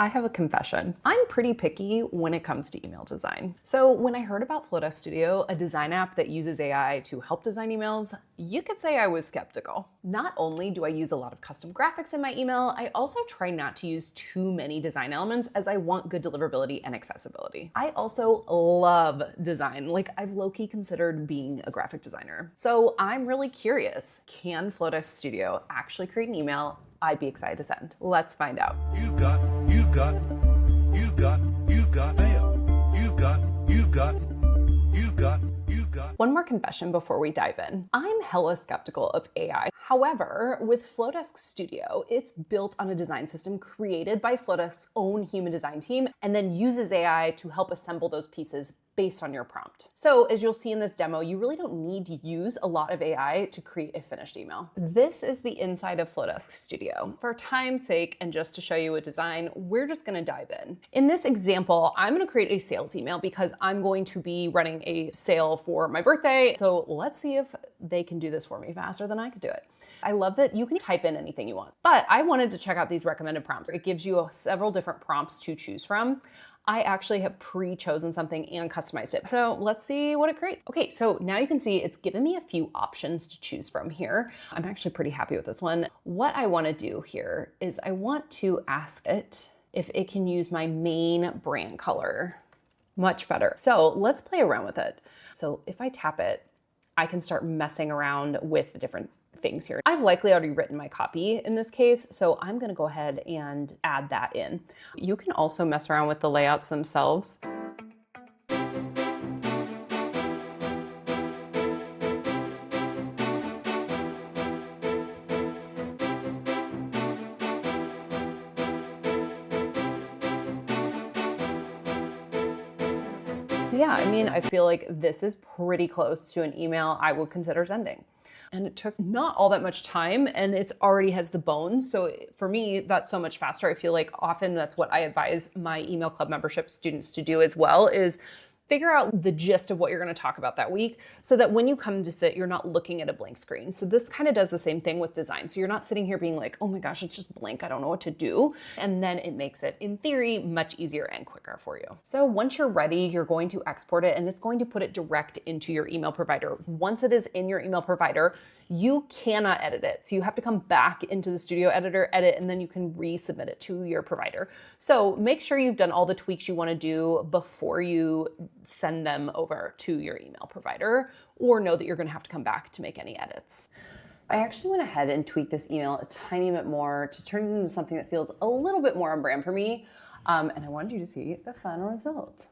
I have a confession. I'm pretty picky when it comes to email design. So when I heard about Flodesk Studio, a design app that uses AI to help design emails, you could say I was skeptical. Not only do I use a lot of custom graphics in my email, I also try not to use too many design elements as I want good deliverability and accessibility. I also love design. Like, I've low-key considered being a graphic designer. So I'm really curious, can Flodesk Studio actually create an email I'd be excited to send? Let's find out. You've got mail. One more confession before we dive in. I'm hella skeptical of AI. However, with Flodesk Studio, it's built on a design system created by Flodesk's own human design team and then uses AI to help assemble those pieces based on your prompt. So as you'll see in this demo, you really don't need to use a lot of AI to create a finished email. This is the inside of Flodesk Studio. For time's sake, and just to show you a design, we're just gonna dive in. In this example, I'm gonna create a sales email because I'm going to be running a sale for my birthday. So let's see if they can do this for me faster than I could do it. I love that you can type in anything you want, but I wanted to check out these recommended prompts. It gives you several different prompts to choose from. I actually have pre-chosen something and customized it. So let's see what it creates. Okay, so now you can see it's given me a few options to choose from here. I'm actually pretty happy with this one. What I wanna do here is I want to ask it if it can use my main brand color. Much better. So let's play around with it. So if I tap it, I can start messing around with the different things here. I've likely already written my copy in this case, so I'm gonna go ahead and add that in. You can also mess around with the layouts themselves. So yeah, I mean, I feel like this is pretty close to an email I would consider sending. And it took not all that much time, and it already has the bones. So for me, that's so much faster. I feel like often that's what I advise my email club membership students to do as well, is figure out the gist of what you're going to talk about that week so that when you come to sit, you're not looking at a blank screen. So this kind of does the same thing with design. So you're not sitting here being like, oh my gosh, it's just blank. I don't know what to do. And then it makes it, in theory, much easier and quicker for you. So once you're ready, you're going to export it and it's going to put it direct into your email provider. Once it is in your email provider, you cannot edit it. So you have to come back into the Studio Editor, edit, and then you can resubmit it to your provider. So make sure you've done all the tweaks you want to do before you send them over to your email provider, or know that you're going to have to come back to make any edits. I actually went ahead and tweaked this email a tiny bit more to turn it into something that feels a little bit more on brand for me. And I wanted you to see the final result.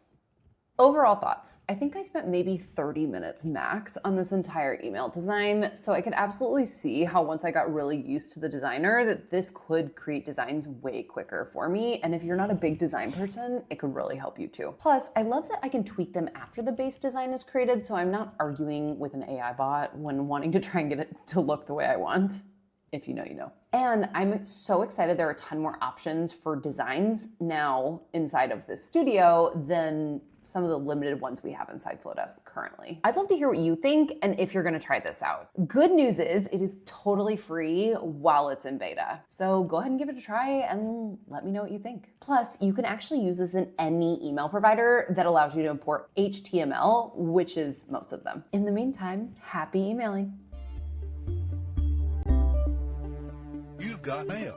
Overall thoughts. I think I spent maybe 30 minutes max on this entire email design. So I could absolutely see how once I got really used to the designer that this could create designs way quicker for me. And if you're not a big design person, it could really help you too. Plus, I love that I can tweak them after the base design is created. So I'm not arguing with an AI bot when wanting to try and get it to look the way I want. If you know, you know. And I'm so excited there are a ton more options for designs now inside of this studio than some of the limited ones we have inside Flodesk currently. I'd love to hear what you think and if you're gonna try this out. Good news is it is totally free while it's in beta. So go ahead and give it a try and let me know what you think. Plus, you can actually use this in any email provider that allows you to import HTML, which is most of them. In the meantime, happy emailing. You've got mail.